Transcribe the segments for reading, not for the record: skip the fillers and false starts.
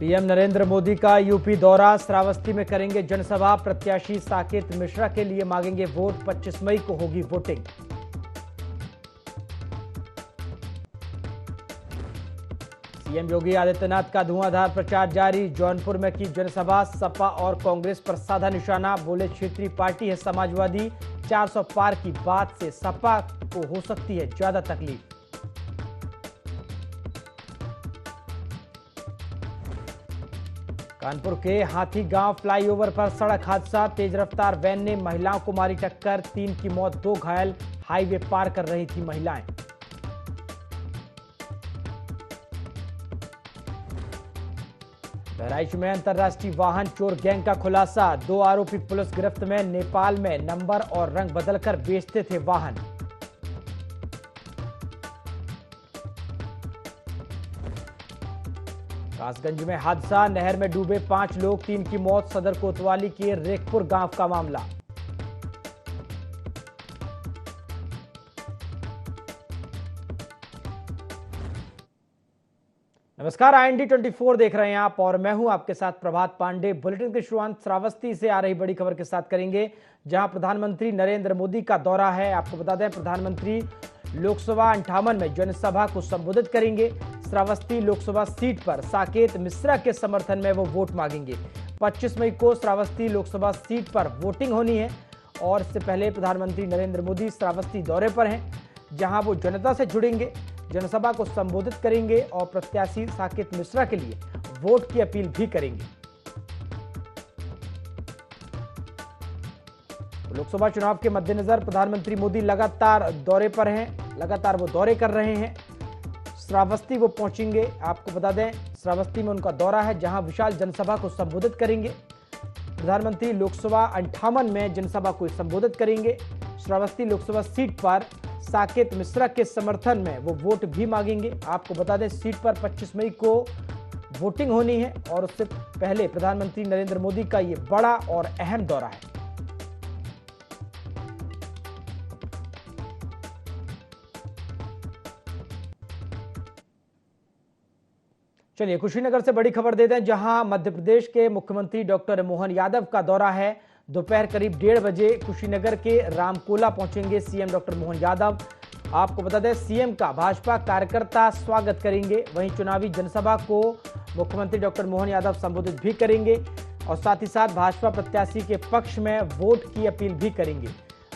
PM Narendra Modi का UP दौरा, श्रावस्ती में करेंगे जनसभा। प्रत्याशी साकेत मिश्रा के लिए मांगेंगे वोट। 25 मई को होगी वोटिंग। सीएम योगी आदित्यनाथ का धुआंधार प्रचार जारी। जौनपुर में की जनसभा। सपा और कांग्रेस पर साधा निशाना। बोले क्षेत्रीय पार्टी है समाजवादी। 400 पार की बात से सपा को हो सकती है ज्यादा तकलीफ। कानपुर के हाथी गांव फ्लाईओवर पर सड़क हादसा। तेज रफ्तार वैन ने महिलाओं को मारी टक्कर। 3 की मौत, 2 घायल। हाईवे पार कर रही थी महिलाएं। बहराइच में अंतर्राष्ट्रीय वाहन चोर गैंग का खुलासा। 2 आरोपी पुलिस गिरफ्त में। नेपाल में नंबर और रंग बदलकर बेचते थे वाहन। कासगंज में हादसा। नहर में डूबे 5 लोग, 3 की मौत। सदर कोतवाली के रेखपुर गांव का मामला। नमस्कार, IND 24 देख रहे हैं आप और मैं हूं आपके साथ प्रभात पांडे। बुलेटिन की शुरुआत श्रावस्ती से आ रही बड़ी खबर के साथ करेंगे, जहां प्रधानमंत्री नरेंद्र मोदी का दौरा है। आपको बता दें, प्रधानमंत्री लोकसभा 58 में जनसभा को संबोधित करेंगे। श्रावस्ती लोकसभा सीट पर साकेत मिश्रा के समर्थन में वो वोट मांगेंगे। 25 मई को श्रावस्ती लोकसभा सीट पर वोटिंग होनी है और इससे पहले प्रधानमंत्री नरेंद्र मोदी श्रावस्ती दौरे पर हैं, जहां वो जनता से जुड़ेंगे, जनसभा को संबोधित करेंगे और प्रत्याशी साकेत मिश्रा के लिए वोट की अपील भी करेंगे। लोकसभा चुनाव के मद्देनजर प्रधानमंत्री मोदी लगातार दौरे पर हैं, लगातार वो दौरे कर रहे हैं। श्रावस्ती वो पहुंचेंगे। आपको बता दें, श्रावस्ती में उनका दौरा है, जहां विशाल जनसभा को संबोधित करेंगे। प्रधानमंत्री लोकसभा 58 में जनसभा को संबोधित करेंगे। श्रावस्ती लोकसभा सीट पर साकेत मिश्रा के समर्थन में वो वोट भी मांगेंगे। आपको बता दें, सीट पर 25 मई को वोटिंग होनी है और उससे पहले प्रधानमंत्री नरेंद्र मोदी का ये बड़ा और अहम दौरा है। चलिए कुशीनगर से बड़ी खबर देते हैं, जहां मध्य प्रदेश के मुख्यमंत्री डॉक्टर मोहन यादव का दौरा है। दोपहर करीब 1:30 बजे कुशीनगर के रामकोला पहुंचेंगे सीएम डॉक्टर मोहन यादव। आपको बता दें, सीएम का भाजपा कार्यकर्ता स्वागत करेंगे। वहीं चुनावी जनसभा को मुख्यमंत्री डॉक्टर मोहन यादव संबोधित भी करेंगे और साथ ही साथ भाजपा प्रत्याशी के पक्ष में वोट की अपील भी करेंगे।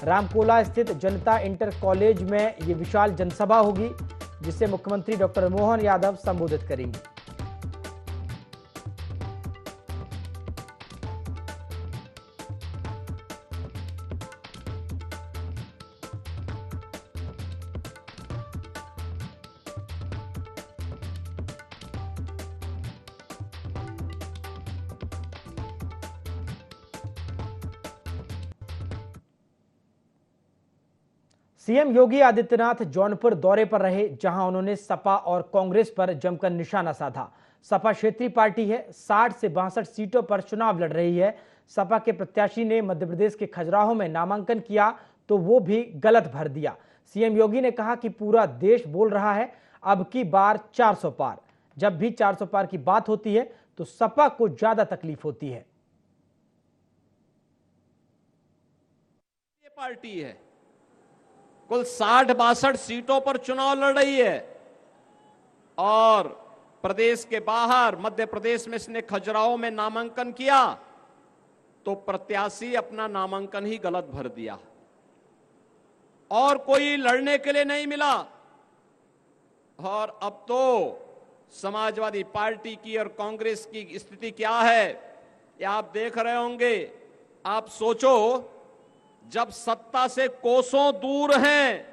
रामकोला स्थित जनता इंटर कॉलेज में ये विशाल जनसभा होगी, जिसे मुख्यमंत्री डॉक्टर मोहन यादव संबोधित करेंगे। सीएम योगी आदित्यनाथ जौनपुर दौरे पर रहे, जहां उन्होंने सपा और कांग्रेस पर जमकर निशाना साधा। सपा क्षेत्रीय पार्टी है, 60 से 62 सीटों पर चुनाव लड़ रही है। सपा के प्रत्याशी ने मध्य प्रदेश के खजुराहो में नामांकन किया तो वो भी गलत भर दिया। सीएम योगी ने कहा कि पूरा देश बोल रहा है अब की बार 400 पार। जब भी 400 पार की बात होती है तो सपा को ज्यादा तकलीफ होती है। ये पार्टी है, कुल 60-62 सीटों पर चुनाव लड़ रही है और प्रदेश के बाहर मध्य प्रदेश में इसने खजुराहो में नामांकन किया तो प्रत्याशी अपना नामांकन ही गलत भर दिया और कोई लड़ने के लिए नहीं मिला। और अब तो समाजवादी पार्टी की और कांग्रेस की स्थिति क्या है ये आप देख रहे होंगे। आप सोचो, जब सत्ता से कोसों दूर हैं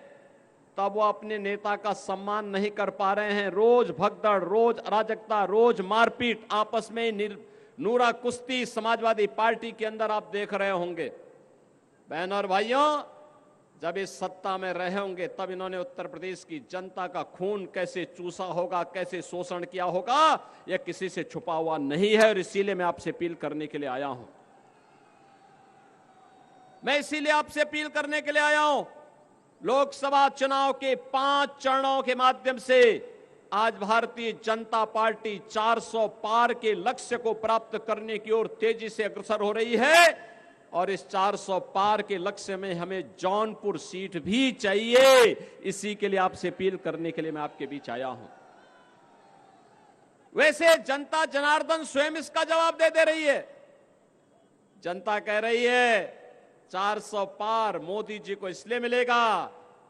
तब वो अपने नेता का सम्मान नहीं कर पा रहे हैं। रोज भगदड़, रोज अराजकता, रोज मारपीट, आपस में नूरा कुश्ती समाजवादी पार्टी के अंदर आप देख रहे होंगे। बहनों और भाइयों, जब इस सत्ता में रहे होंगे तब इन्होंने उत्तर प्रदेश की जनता का खून कैसे चूसा होगा, कैसे शोषण किया होगा, यह किसी से छुपा हुआ नहीं है। और इसीलिए मैं आपसे अपील करने के लिए आया हूं। मैं इसीलिए आपसे अपील करने के लिए आया हूं। लोकसभा चुनाव के 5 चरणों के माध्यम से आज भारतीय जनता पार्टी 400 पार के लक्ष्य को प्राप्त करने की ओर तेजी से अग्रसर हो रही है और इस 400 पार के लक्ष्य में हमें जौनपुर सीट भी चाहिए। इसी के लिए आपसे अपील करने के लिए मैं आपके बीच आया हूं। वैसे जनता जनार्दन स्वयं इसका जवाब दे रही है। जनता कह रही है 400 पार मोदी जी को इसलिए मिलेगा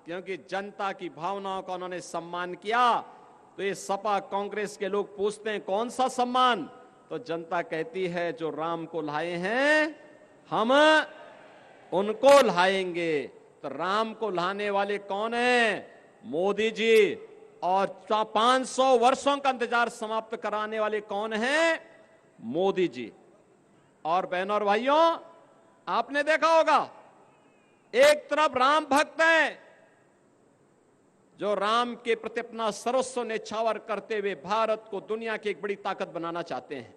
क्योंकि जनता की भावनाओं का उन्होंने सम्मान किया। तो ये सपा कांग्रेस के लोग पूछते हैं कौन सा सम्मान, तो जनता कहती है जो राम को लाए हैं हम उनको लाएंगे। तो राम को लाने वाले कौन हैं? मोदी जी। और 500 वर्षों का इंतजार समाप्त कराने वाले कौन हैं? मोदी जी। और बहनों और भाइयों, आपने देखा होगा एक तरफ राम भक्त हैं जो राम के प्रति अपना सर्वस्व न्यौछावर करते हुए भारत को दुनिया की एक बड़ी ताकत बनाना चाहते हैं,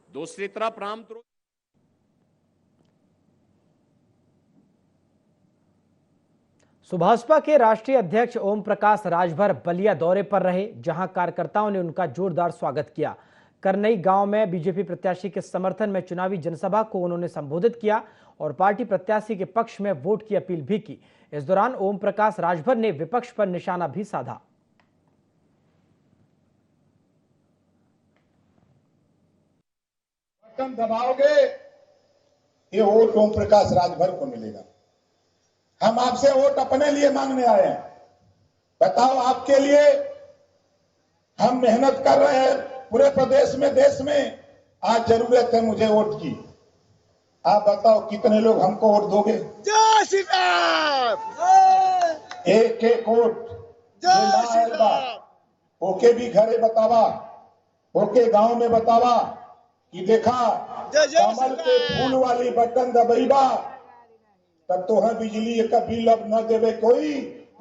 दूसरी तरफ रामद्रोही। भाजपा के राष्ट्रीय अध्यक्ष ओम प्रकाश राजभर बलिया दौरे पर रहे, जहां कार्यकर्ताओं ने उनका जोरदार स्वागत किया। करनई गांव में बीजेपी प्रत्याशी के समर्थन में चुनावी जनसभा को उन्होंने संबोधित किया और पार्टी प्रत्याशी के पक्ष में वोट की अपील भी की। इस दौरान ओम प्रकाश राजभर ने विपक्ष पर निशाना भी साधा। बटन दबाओगे ये वोट ओम प्रकाश राजभर को मिलेगा। हम आपसे वोट अपने लिए मांगने आए हैं। बताओ, आपके लिए हम मेहनत कर रहे हैं पूरे प्रदेश में, देश में। आज जरूरत है मुझे वोट की। आप बताओ कितने लोग हमको वोट दोगे? जय श्री राम। एक एक वोट। जय श्री राम। ओके भी घरे बतावा, ओके गांव में बतावा कि देखा कमल के फूल वाली बटन दबईबा तब तो है बिजली का बिल अब न देवे कोई।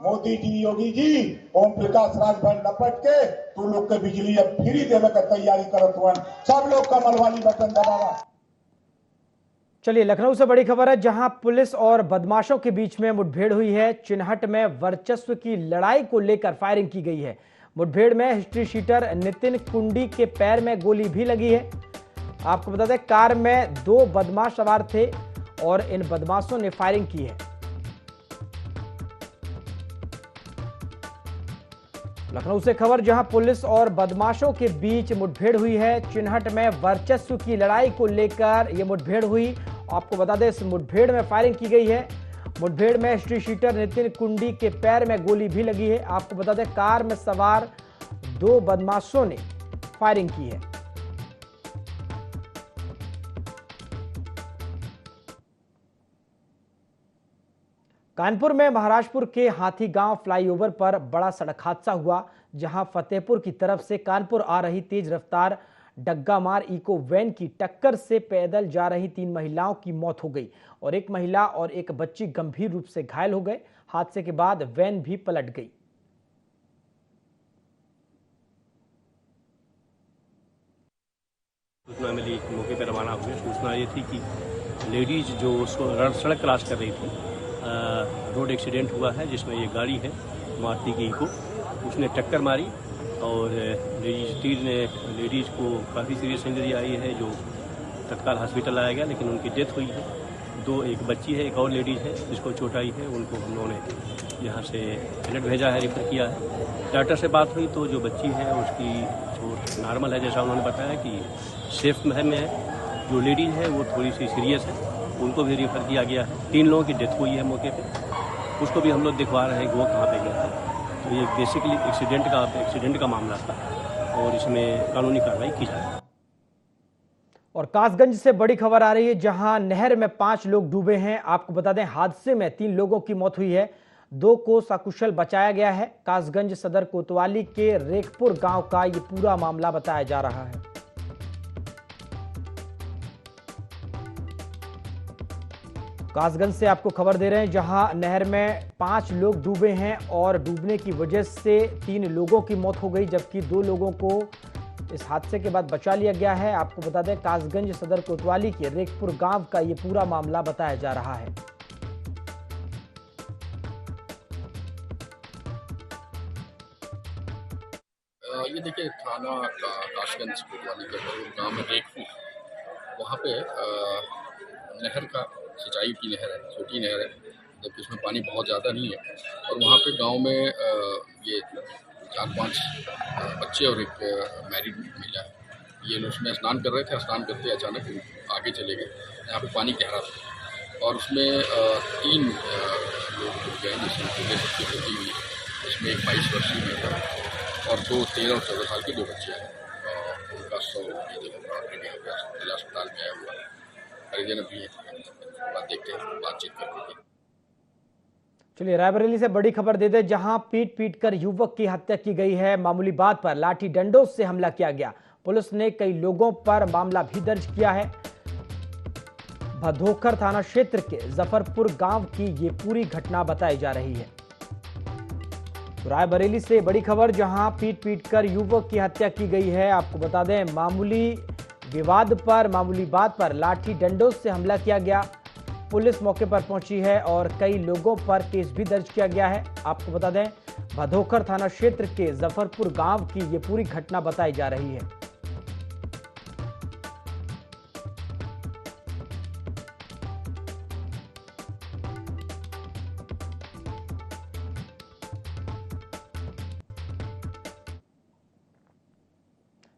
मोदी जी, योगी जी, ओम प्रकाश राजभर लपट के तू लोग के बिजली अब फ्री देवे का तैयारी करत हुआ। सब लोग कमल वाली बटन दबावा। चलिए, लखनऊ से बड़ी खबर है, जहां पुलिस और बदमाशों के बीच में मुठभेड़ हुई है। चिन्हट में वर्चस्व की लड़ाई को लेकर फायरिंग की गई है। मुठभेड़ में हिस्ट्री शीटर नितिन कुंडी के पैर में गोली भी लगी है। आपको बता दें, कार में 2 बदमाश सवार थे और इन बदमाशों ने फायरिंग की है। लखनऊ से खबर, जहां पुलिस और बदमाशों के बीच मुठभेड़ हुई है। चिन्हट में वर्चस्व की लड़ाई को लेकर यह मुठभेड़ हुई। आपको बता दें, इस मुठभेड़ में फायरिंग की गई है। मुठभेड़ में हिस्ट्री शीटर नितिन कुंडी के पैर में गोली भी लगी है। आपको बता दें, कार में सवार 2 बदमाशों ने फायरिंग की है। कानपुर में महाराजपुर के हाथी गांव फ्लाईओवर पर बड़ा सड़क हादसा हुआ, जहां फतेहपुर की तरफ से कानपुर आ रही तेज रफ्तार डग्गामार इको वैन की टक्कर से पैदल जा रही 3 महिलाओं की मौत हो गई और 1 महिला और 1 बच्ची गंभीर रूप से घायल हो गए। हादसे के बाद वैन भी पलट गई। सूचना मिली, मौके पर रवाना हुए। सूचना ये थी कि लेडीज जो सड़क क्रॉस कर रही थी, रोड एक्सीडेंट हुआ है जिसमें ये गाड़ी है मारुति की इको, उसने टक्कर मारी और लेडीज को काफ़ी सीरियस इंजरी आई है, जो तत्काल हॉस्पिटल लाया गया, लेकिन उनकी डेथ हुई है। 1 बच्ची है, 1 और लेडीज है जिसको चोट आई है, उनको हम लोगों ने यहाँ से एलर्ट भेजा है, रेफर किया है। डॉक्टर से बात हुई तो जो बच्ची है उसकी चोट नॉर्मल है, जैसा उन्होंने बताया कि सेफ में है। जो लेडीज है वो थोड़ी सी सीरियस है, उनको भी रेफर किया गया है। 3 लोगों की डेथ हुई है मौके पे, उसको भी हम लोग दिखवा रहे हैं वो कहाँ पे गया था। तो ये बेसिकली एक्सीडेंट का मामला था और इसमें कानूनी कार्रवाई की जाए। और कासगंज से बड़ी खबर आ रही है, जहां नहर में 5 लोग डूबे हैं। आपको बता दें, हादसे में 3 लोगों की मौत हुई है, 2 को सकुशल बचाया गया है। कासगंज सदर कोतवाली के रेखपुर गांव का ये पूरा मामला बताया जा रहा है। कासगंज से आपको खबर दे रहे हैं, जहां नहर में 5 लोग डूबे हैं और डूबने की वजह से 3 लोगों की मौत हो गई, जबकि 2 लोगों को इस हादसे के बाद बचा लिया गया है। आपको बता दें, कासगंज सदर कोतवाली के रेखपुर गांव का ये पूरा मामला बताया जा रहा है। ये देखिए थाना काशगंज कोतवाली के अंदर गाँव में रेखपुर, वहाँ पे नहर का सिंचाई की नहर है, छोटी नहर है, जबकि उसमें पानी बहुत ज़्यादा नहीं है। और वहाँ पे गांव में ये 4-5 बच्चे और एक मैरिड महिला है, ये लोग उसमें स्नान कर रहे थे। स्नान करते अचानक आगे चले गए, यहाँ पे पानी गहरा था और उसमें 3 लोग डूब गए, जिसमें पूरे सबकी मृत्यु हुई। इसमें एक 22 वर्षीय महिला और 2 13 और 14 साल के 2 बच्चे हैं। उनका शव जिला अस्पताल में आया हुआ है। परिजन अभी बात देखते हैं, बातचीत करते हैं। चलिए रायबरेली से बड़ी खबर दे दे, जहां पीट पीट कर युवक की हत्या की गई है। मामूली बात पर लाठी डंडों से हमला किया गया। पुलिस ने कई लोगों पर मामला भी दर्ज किया है। भदोखर थाना क्षेत्र के जफरपुर गांव की ये पूरी घटना बताई जा रही है। रायबरेली से बड़ी खबर, जहां पीट पीट कर युवक की हत्या की गई है। आपको बता दें, मामूली विवाद पर, मामूली बात पर लाठी डंडों से हमला किया गया। पुलिस मौके पर पहुंची है और कई लोगों पर केस भी दर्ज किया गया है। आपको बता दें, भदोखर थाना क्षेत्र के जफरपुर गांव की ये पूरी घटना बताई जा रही है।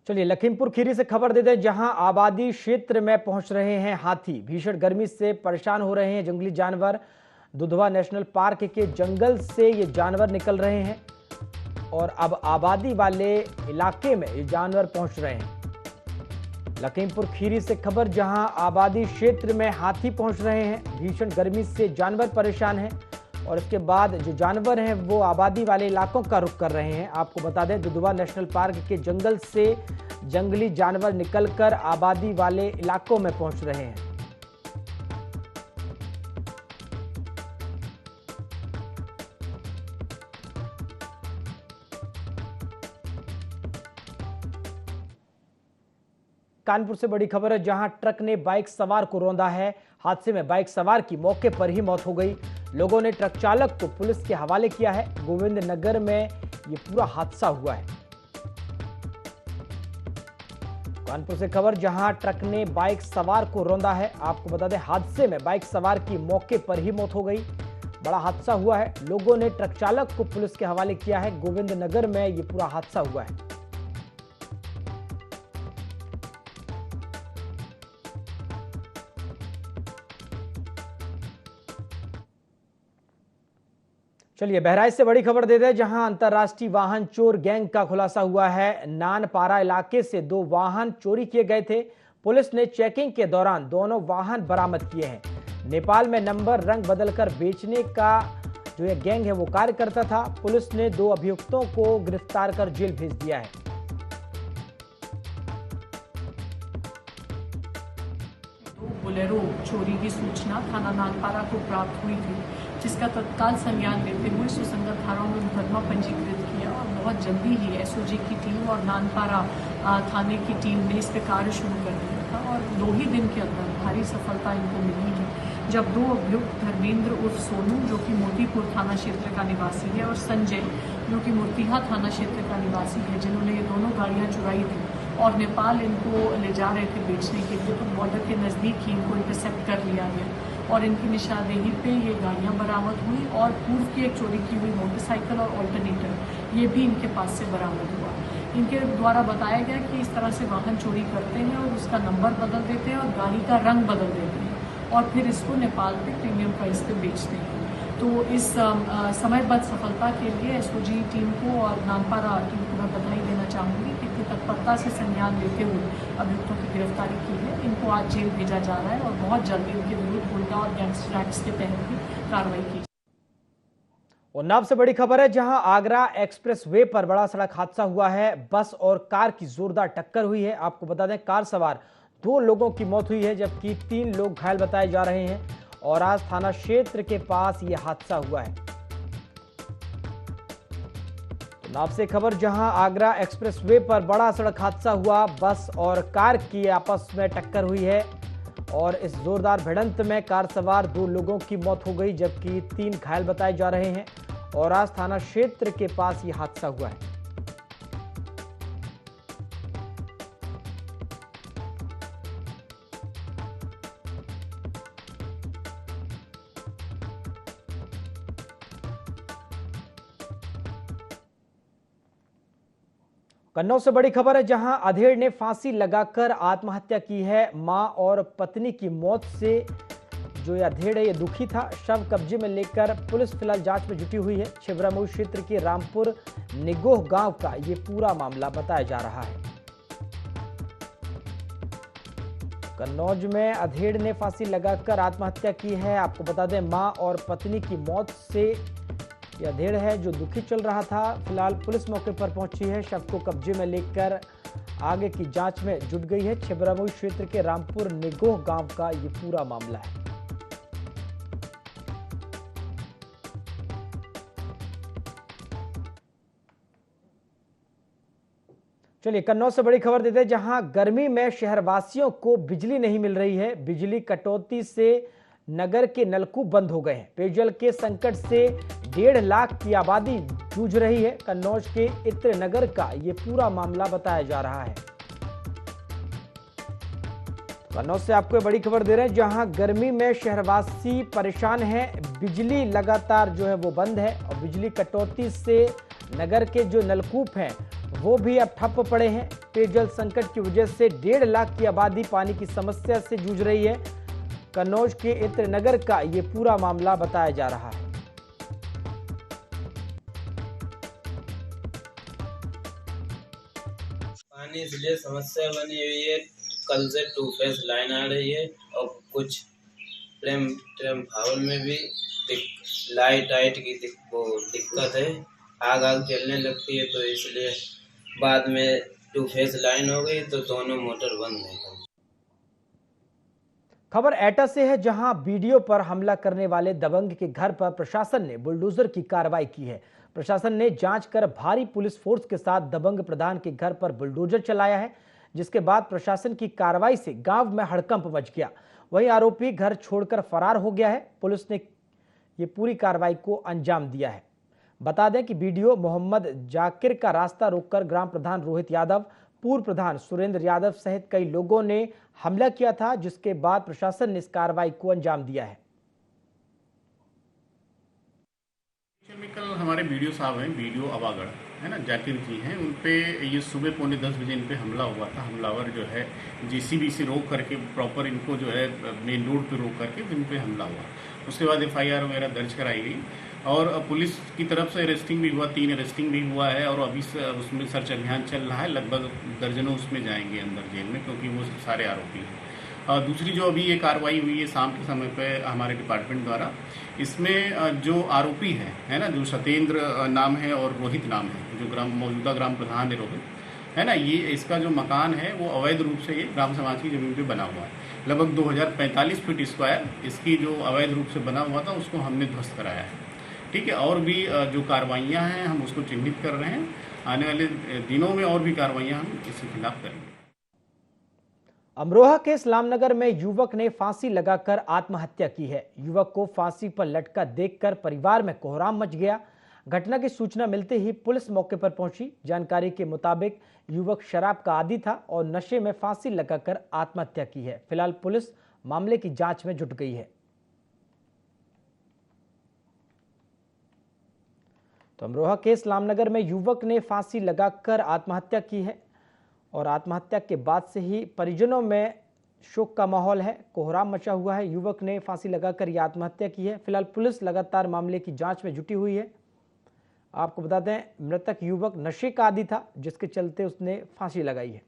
चलिए लखीमपुर खीरी से खबर दे दें, जहां आबादी क्षेत्र में पहुंच रहे हैं हाथी। भीषण गर्मी से परेशान हो रहे हैं जंगली जानवर। दुधवा नेशनल पार्क के जंगल से ये जानवर निकल रहे हैं और अब आबादी वाले इलाके में ये जानवर पहुंच रहे हैं। लखीमपुर खीरी से खबर, जहां आबादी क्षेत्र में हाथी पहुंच रहे हैं। भीषण गर्मी से जानवर परेशान हैं और इसके बाद जो जानवर हैं वो आबादी वाले इलाकों का रुख कर रहे हैं। आपको बता दें, दुधवा नेशनल पार्क के जंगल से जंगली जानवर निकलकर आबादी वाले इलाकों में पहुंच रहे हैं। कानपुर से बड़ी खबर है, जहां ट्रक ने बाइक सवार को रौंदा है। हादसे में बाइक सवार की मौके पर ही मौत हो गई। लोगों ने ट्रक चालक को पुलिस के हवाले किया है। गोविंद नगर में यह पूरा हादसा हुआ है। कानपुर से खबर, जहां ट्रक ने बाइक सवार को रौंदा है। आपको बता दें, हादसे में बाइक सवार की मौके पर ही मौत हो गई। बड़ा हादसा हुआ है। लोगों ने ट्रक चालक को पुलिस के हवाले किया है। गोविंद नगर में यह पूरा हादसा हुआ है। चलिए बहराइच से बड़ी खबर दे दें, जहां अंतर्राष्ट्रीय वाहन चोर गैंग का खुलासा हुआ है। नानपारा इलाके से 2 वाहन चोरी किए गए थे। पुलिस ने चेकिंग के दौरान दोनों वाहन बरामद किए हैं। नेपाल में नंबर रंग बदलकर बेचने का जो ये गैंग है वो कार्य करता था। पुलिस ने 2 अभियुक्तों को गिरफ्तार कर जेल भेज दिया है। बोलेरो चोरी की सूचना थाना नानपारा को प्राप्त हुई थी, जिसका तत्काल संज्ञान लेते हुए सुसंगत धाराओं में मुकदमा पंजीकृत किया और बहुत जल्दी ही एसओजी की टीम और नानपारा थाने की टीम ने इस पर कार्य शुरू कर दिया था और 2 ही दिन के अंदर भारी सफलता इनको मिली है, जब 2 अभियुक्त धर्मेंद्र उर्फ सोनू जो कि मोतीपुर थाना क्षेत्र का निवासी है और संजय जो कि मूर्तिहा थाना क्षेत्र का निवासी है, जिन्होंने ये दोनों गाड़ियाँ चुराई थी और नेपाल इनको ले जा रहे थे बेचने के लिए, तो बॉर्डर के नज़दीक ही इनको इंटरसेप्ट कर लिया गया और इनकी निशानदेही पे ये गाड़ियां बरामद हुई और पूर्व की एक चोरी की हुई मोटरसाइकिल और ऑल्टरनेटर ये भी इनके पास से बरामद हुआ। इनके द्वारा बताया गया कि इस तरह से वाहन चोरी करते हैं और उसका नंबर बदल देते हैं और गाड़ी का रंग बदल देते हैं और फिर इसको नेपाल पे प्रीमियम प्राइस पे बेचते हैं। तो इस समयबद्ध सफलता के लिए एसओजी टीम को और नानपारा टीम को मैं बधाई देना चाहूँगी कि इतनी तत्परता से संज्ञान लेते हुए अभियुक्तों की गिरफ्तारी की है। इनको आज जेल भेजा जा रहा है और बहुत जल्दी इनके विरुद्ध गुंडा और गैंगस्टर एक्ट के तहत भी कार्रवाई की। उन्नाव से बड़ी खबर है, जहां आगरा एक्सप्रेस वे पर बड़ा सड़क हादसा हुआ है। बस और कार की जोरदार टक्कर हुई है। आपको बता दें, कार सवार 2 लोगों की मौत हुई है, जबकि 3 लोग घायल बताए जा रहे हैं और आज थाना क्षेत्र के पास यह हादसा हुआ है। उन्नाव से खबर, जहां आगरा एक्सप्रेस वे पर बड़ा सड़क हादसा हुआ। बस और कार की आपस में टक्कर हुई है और इस जोरदार भिड़ंत में कार सवार 2 लोगों की मौत हो गई, जबकि 3 घायल बताए जा रहे हैं और आज थाना क्षेत्र के पास यह हादसा हुआ है। कन्नौज से बड़ी खबर है, जहां अधेड़ ने फांसी लगाकर आत्महत्या की है। मां और पत्नी की मौत से जो यह अधेड़ है, ये दुखी था। शव कब्जे में लेकर पुलिस फिलहाल जांच में जुटी हुई है। छिबरामऊ क्षेत्र के रामपुर निगोह गांव का ये पूरा मामला बताया जा रहा है। कन्नौज में अधेड़ ने फांसी लगाकर आत्महत्या की है। आपको बता दें, मां और पत्नी की मौत से यह अधेड़ है जो दुखी चल रहा था। फिलहाल पुलिस मौके पर पहुंची है। शव को कब्जे में लेकर आगे की जांच में जुट गई है। छिबरामऊ क्षेत्र के रामपुर निगोह गांव का ये पूरा मामला है। चलिए कन्नौज से बड़ी खबर देते हैं, जहां गर्मी में शहरवासियों को बिजली नहीं मिल रही है। बिजली कटौती से नगर के नलकूप बंद हो गए हैं। पेयजल के संकट से 1.5 लाख की आबादी जूझ रही है। कन्नौज के इत्र नगर का ये पूरा मामला बताया जा रहा है। कन्नौज से आपको बड़ी खबर दे रहे हैं, जहां गर्मी में शहरवासी परेशान हैं। बिजली लगातार जो है वो बंद है और बिजली कटौती से नगर के जो नलकूप हैं वो भी अब ठप पड़े हैं। पेयजल संकट की वजह से 1.5 लाख की आबादी पानी की समस्या से जूझ रही है। कन्नौज के इत्र नगर का ये पूरा मामला बताया जा रहा है। पानी इसलिए समस्या बनी हुई है, कल से 2 फेज लाइन आ रही है और कुछ ट्रांसफार्मर में भी लाइट की दिक्कत है। आग जलने लगती है, तो इसलिए बाद में 2 फेज लाइन हो गई तो दोनों मोटर बंद है। खबर एटा से है, जहां बीडीओ पर हमला करने वाले दबंग के घर पर प्रशासन ने बुलडोजर की कार्रवाई की है। प्रशासन ने जांच कर भारी पुलिस फोर्स के साथ दबंग प्रधान के घर पर बुलडोजर चलाया है, जिसके बाद प्रशासन की कार्रवाई से गांव में हड़कंप मच गया। वहीं आरोपी घर छोड़कर फरार हो गया है। पुलिस ने ये पूरी कार्रवाई को अंजाम दिया है। बता दें कि बीडीओ मोहम्मद जाकिर का रास्ता रोककर ग्राम प्रधान रोहित यादव, पूर्व प्रधान सुरेंद्र यादव सहित कई लोगों ने हमला किया था, जिसके बाद प्रशासन ने इस कार्रवाई को अंजाम दिया है। कल हमारे वीडियो साहब हैं, वीडियो अवागढ़ है ना, जाकिर जी हैं, उन पे ये सुबह 9:45 बजे इन पे हमला हुआ था। हमलावर जो है जेसीबी से रोक करके प्रॉपर इनको जो है मेन रोड पे रोक करके इन पे हमला हुआ। उसके बाद FIR वगैरह दर्ज कराई गई और पुलिस की तरफ से अरेस्टिंग भी हुआ, 3 अरेस्टिंग भी हुआ है और अभी उसमें सर्च अभियान चल रहा है। लगभग दर्जनों उसमें जाएंगे अंदर जेल में, क्योंकि वो सारे आरोपी हैं। दूसरी जो अभी ये कार्रवाई हुई है शाम के समय पे हमारे डिपार्टमेंट द्वारा, इसमें जो आरोपी है ना, जो सत्येंद्र नाम है और रोहित नाम है, जो मौजूदा ग्राम प्रधान है रोहित, है ना, ये इसका जो मकान है वो अवैध रूप से ये ग्राम समाज की जमीन पे बना हुआ है। लगभग 2045 फीट स्क्वायर इसकी जो अवैध रूप से बना हुआ था उसको हमने ध्वस्त कराया है। ठीक है, और भी जो कार्रवाइयाँ हैं हम उसको चिन्हित कर रहे हैं। आने वाले दिनों में और भी कार्रवाइयाँ हम इसके खिलाफ करेंगे। अमरोहा के इस्लामनगर में युवक ने फांसी लगाकर आत्महत्या की है। युवक को फांसी पर लटका देखकर परिवार में कोहराम मच गया। घटना की सूचना मिलते ही पुलिस मौके पर पहुंची। जानकारी के मुताबिक युवक शराब का आदी था और नशे में फांसी लगाकर आत्महत्या की है। फिलहाल पुलिस मामले की जांच में जुट गई है। तो अमरोहा के इस्लामनगर में युवक ने फांसी लगाकर आत्महत्या की है और आत्महत्या के बाद से ही परिजनों में शोक का माहौल है, कोहराम मचा हुआ है। युवक ने फांसी लगाकर यह आत्महत्या की है। फिलहाल पुलिस लगातार मामले की जांच में जुटी हुई है। आपको बता दें, मृतक युवक नशे का आदी था, जिसके चलते उसने फांसी लगाई है।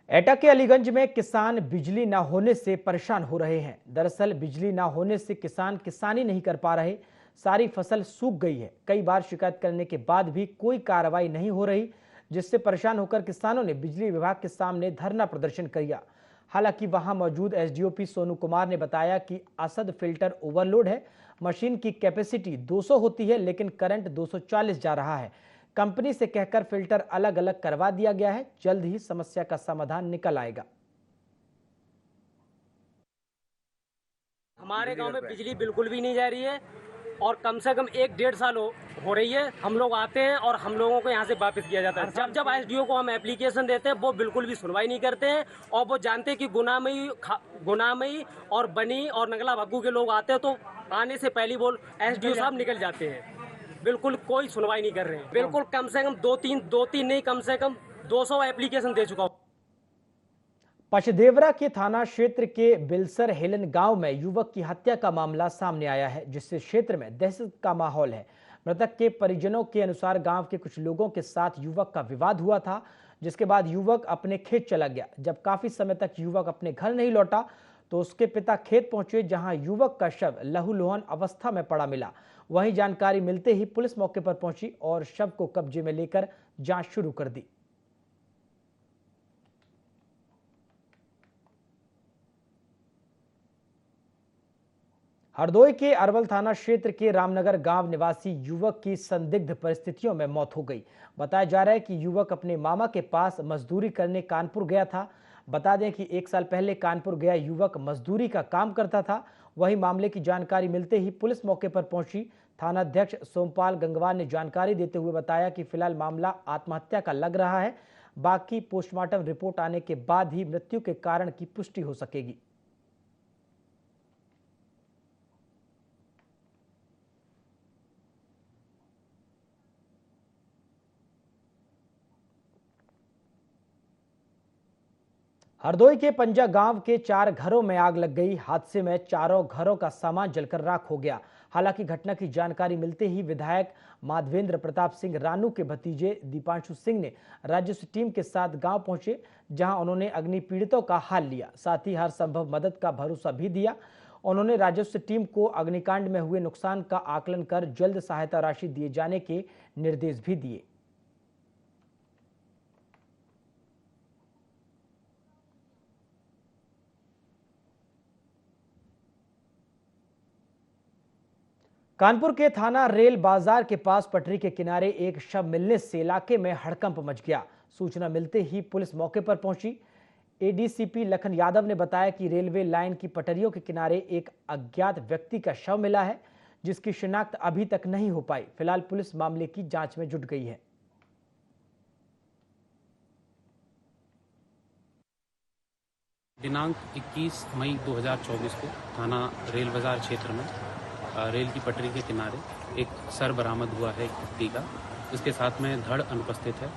एटा के अलीगंज में किसान बिजली न होने से परेशान हो रहे हैं। दरअसल बिजली न होने से किसान किसानी नहीं कर पा रहे, सारी फसल सूख गई है। कई बार शिकायत करने के बाद भी कोई कार्रवाई नहीं हो रही, जिससे परेशान होकर किसानों ने बिजली विभाग के सामने धरना प्रदर्शन किया। हालांकि वहां मौजूद SDOP सोनू कुमार ने बताया कि असद फिल्टर ओवरलोड है। मशीन की कैपेसिटी 200 होती है, लेकिन करंट 240 जा रहा है। कंपनी से कहकर फिल्टर अलग अलग करवा दिया गया है। जल्द ही समस्या का समाधान निकल आएगा। हमारे गांव में बिजली बिल्कुल भी नहीं जा रही है। और कम से कम 1-1.5 साल हो रही है। हम लोग आते हैं और हम लोगों को यहाँ से वापस किया जाता है। जब एसडीओ को हम एप्लीकेशन देते हैं वो बिल्कुल भी सुनवाई नहीं करते हैं और वो जानते हैं कि गुनामई और बनी और नगला भग्गू के लोग आते हैं तो आने से पहले वो एसडीओ साहब निकल जाते हैं। बिल्कुल कोई सुनवाई नहीं कर रहे हैं। बिल्कुल कम से कम दो तीन नहीं, कम से कम 200 एप्लीकेशन दे चुका हूँ। पचदेवरा के थाना क्षेत्र के बिलसर हेलन गांव में युवक की हत्या का मामला सामने आया है, जिससे क्षेत्र में दहशत का माहौल है। मृतक के परिजनों के अनुसार गांव के कुछ लोगों के साथ युवक का विवाद हुआ था, जिसके बाद युवक अपने खेत चला गया। जब काफी समय तक युवक अपने घर नहीं लौटा तो उसके पिता खेत पहुंचे, जहां युवक का शव लहूलुहान अवस्था में पड़ा मिला। वहीं जानकारी मिलते ही पुलिस मौके पर पहुंची और शव को कब्जे में लेकर जांच शुरू कर दी। हरदोई के अरवल थाना क्षेत्र के रामनगर गांव निवासी युवक की संदिग्ध परिस्थितियों में मौत हो गई। बताया जा रहा है कि युवक अपने मामा के पास मजदूरी करने कानपुर गया था। बता दें कि 1 साल पहले कानपुर गया युवक मजदूरी का काम करता था। वहीं मामले की जानकारी मिलते ही पुलिस मौके पर पहुंची। थानाध्यक्ष सोमपाल गंगवार ने जानकारी देते हुए बताया कि फिलहाल मामला आत्महत्या का लग रहा है। बाकी पोस्टमार्टम रिपोर्ट आने के बाद ही मृत्यु के कारण की पुष्टि हो सकेगी। हरदोई के पंजा गांव के 4 घरों में आग लग गई। हादसे में चारों घरों का सामान जलकर राख हो गया। हालांकि घटना की जानकारी मिलते ही विधायक माधवेंद्र प्रताप सिंह रानू के भतीजे दीपांशु सिंह ने राजस्व टीम के साथ गांव पहुंचे, जहां उन्होंने अग्नि पीड़ितों का हाल लिया, साथ ही हर संभव मदद का भरोसा भी दिया। उन्होंने राजस्व टीम को अग्निकांड में हुए नुकसान का आकलन कर जल्द सहायता राशि दिए जाने के निर्देश भी दिए। कानपुर के थाना रेल बाजार के पास पटरी के किनारे एक शव मिलने से इलाके में हड़कंप मच गया। सूचना मिलते ही पुलिस मौके पर पहुंची। एडीसीपी लखन यादव ने बताया कि रेलवे लाइन की पटरियों के किनारे एक अज्ञात व्यक्ति का शव मिला है, जिसकी शिनाख्त अभी तक नहीं हो पाई। फिलहाल पुलिस मामले की जांच में जुट गई है। दिनांक 21 मई 2024 को थाना रेल बाजार क्षेत्र में रेल की पटरी के किनारे एक सर बरामद हुआ है एक व्यक्ति का, इसके साथ में धड़ अनुपस्थित है।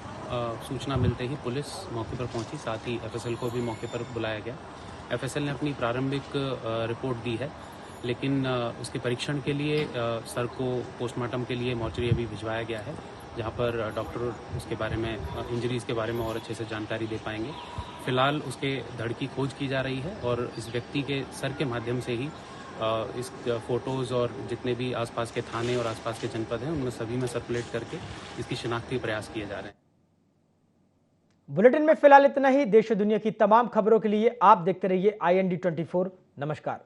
सूचना मिलते ही पुलिस मौके पर पहुंची, साथ ही एफएसएल को भी मौके पर बुलाया गया। एफएसएल ने अपनी प्रारंभिक रिपोर्ट दी है, लेकिन उसके परीक्षण के लिए सर को पोस्टमार्टम के लिए मॉर्चरी अभी भिजवाया गया है, जहां पर डॉक्टर उसके बारे में इंजरीज के बारे में और अच्छे से जानकारी दे पाएंगे। फिलहाल उसके धड़ की खोज की जा रही है और इस व्यक्ति के सर के माध्यम से ही इस फोटोज़ और जितने भी आसपास के थाने और आसपास के जनपद हैं उनमें सभी में सर्कुलेट करके इसकी शिनाख्ती प्रयास किए जा रहे हैं। बुलेटिन में फिलहाल इतना ही। देश और दुनिया की तमाम खबरों के लिए आप देखते रहिए IND24। नमस्कार।